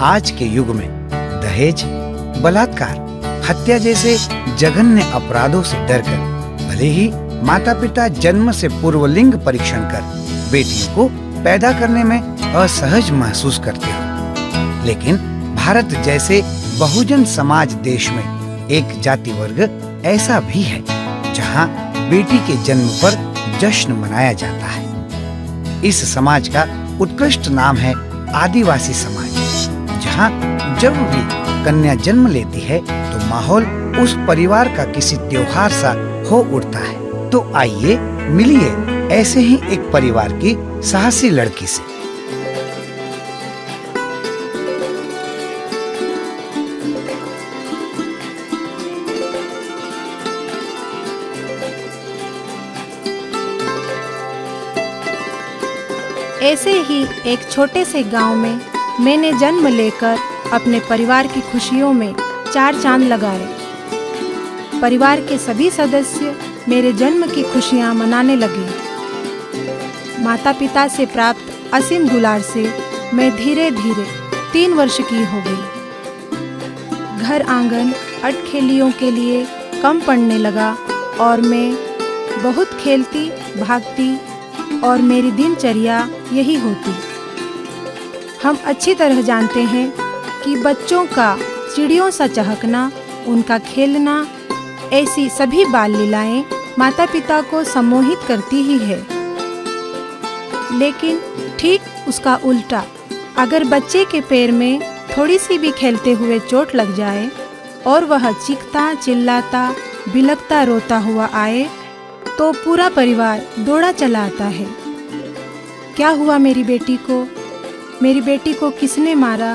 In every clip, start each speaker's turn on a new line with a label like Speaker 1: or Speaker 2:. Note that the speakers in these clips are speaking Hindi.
Speaker 1: आज के युग में दहेज, बलात्कार, हत्या जैसे जघन्य अपराधों से डरकर भले ही माता पिता जन्म से पूर्व लिंग परीक्षण कर बेटियों को पैदा करने में असहज महसूस करते हो, लेकिन भारत जैसे बहुजन समाज देश में एक जाति वर्ग ऐसा भी है जहां बेटी के जन्म पर जश्न मनाया जाता है। इस समाज का उत्कृष्ट नाम है आदिवासी समाज, जहां जब भी कन्या जन्म लेती है तो माहौल उस परिवार का किसी त्योहार सा हो उठता है। तो आइए मिलिए ऐसे ही एक परिवार की साहसी लड़की से।
Speaker 2: ऐसे ही एक छोटे से गांव में मैंने जन्म लेकर अपने परिवार की खुशियों में 4 चांद लगाए। परिवार के सभी सदस्य मेरे जन्म की खुशियां मनाने लगे। माता पिता से प्राप्त असीम दुलार से मैं धीरे धीरे 3 वर्ष की हो गई। घर आंगन अटखेलियों के लिए कम पड़ने लगा और मैं बहुत खेलती भागती और मेरी दिनचर्या यही होती। हम अच्छी तरह जानते हैं कि बच्चों का चिड़ियों सा चहकना, उनका खेलना, ऐसी सभी बाल लीलाएं माता पिता को सम्मोहित करती ही है। लेकिन ठीक उसका उल्टा, अगर बच्चे के पैर में थोड़ी सी भी खेलते हुए चोट लग जाए और वह चीखता चिल्लाता बिलखता रोता हुआ आए तो पूरा परिवार दौड़ा चला आता है। क्या हुआ मेरी बेटी को? मेरी बेटी को किसने मारा?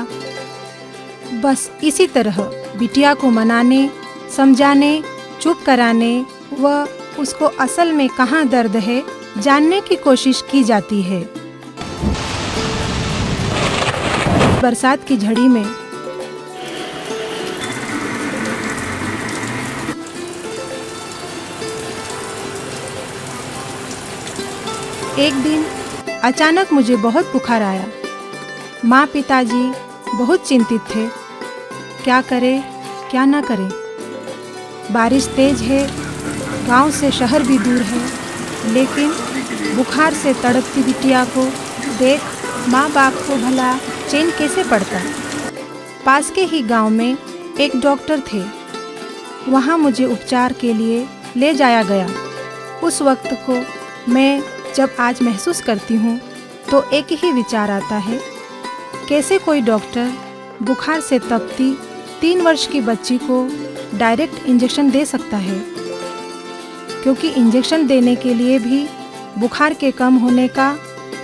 Speaker 2: बस इसी तरह बिटिया को मनाने, समझाने, चुप कराने व उसको असल में कहाँ दर्द है जानने की कोशिश की जाती है। बरसात की झड़ी में एक दिन अचानक मुझे बहुत बुखार आया। माँ पिताजी बहुत चिंतित थे, क्या करें क्या ना करें। बारिश तेज है, गांव से शहर भी दूर है, लेकिन बुखार से तड़पती बिटिया को देख माँ बाप को भला चैन कैसे पड़ता। पास के ही गांव में एक डॉक्टर थे, वहाँ मुझे उपचार के लिए ले जाया गया। उस वक्त को मैं जब आज महसूस करती हूँ तो एक ही विचार आता है, कैसे कोई डॉक्टर बुखार से तपती 3 वर्ष की बच्ची को डायरेक्ट इंजेक्शन दे सकता है, क्योंकि इंजेक्शन देने के लिए भी बुखार के कम होने का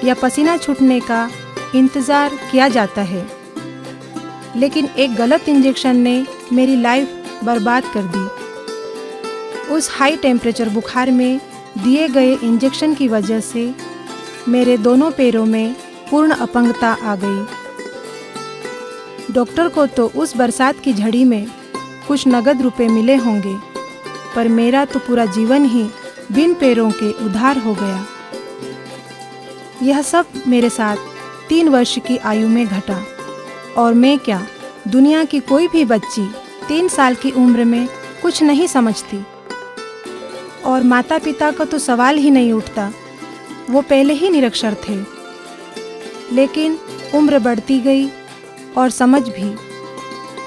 Speaker 2: या पसीना छूटने का इंतज़ार किया जाता है। लेकिन एक गलत इंजेक्शन ने मेरी लाइफ बर्बाद कर दी। उस हाई टेम्परेचर बुखार में दिए गए इंजेक्शन की वजह से मेरे दोनों पैरों में पूर्ण अपंगता आ गई। डॉक्टर को तो उस बरसात की झड़ी में कुछ नगद रुपए मिले होंगे, पर मेरा तो पूरा जीवन ही बिन पैरों के उधार हो गया। यह सब मेरे साथ 3 वर्ष की आयु में घटा। और मैं क्या, दुनिया की कोई भी बच्ची 3 साल की उम्र में कुछ नहीं समझती। और माता पिता का तो सवाल ही नहीं उठता, वो पहले ही निरक्षर थे। लेकिन उम्र बढ़ती गई और समझ भी।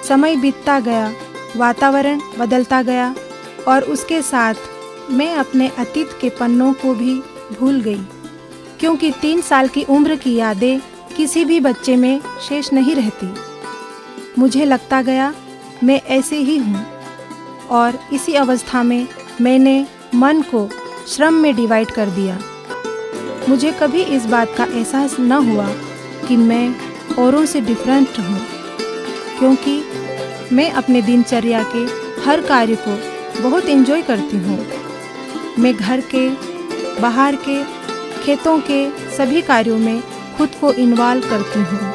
Speaker 2: समय बीतता गया, वातावरण बदलता गया और उसके साथ मैं अपने अतीत के पन्नों को भी भूल गई, क्योंकि 3 साल की उम्र की यादें किसी भी बच्चे में शेष नहीं रहती। मुझे लगता गया मैं ऐसे ही हूँ, और इसी अवस्था में मैंने मन को श्रम में डिवाइड कर दिया। मुझे कभी इस बात का एहसास न हुआ कि मैं औरों से डिफरेंट हूँ, क्योंकि मैं अपने दिनचर्या के हर कार्य को बहुत एंजॉय करती हूँ। मैं घर के, बाहर के, खेतों के सभी कार्यों में खुद को इन्वॉल्व करती हूँ।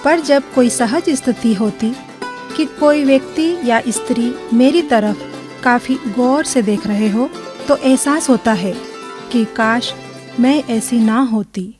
Speaker 2: पर जब कोई सहज स्थिति होती कि कोई व्यक्ति या स्त्री मेरी तरफ काफी गौर से देख रहे हो, तो एहसास होता है कि काश मैं ऐसी ना होती।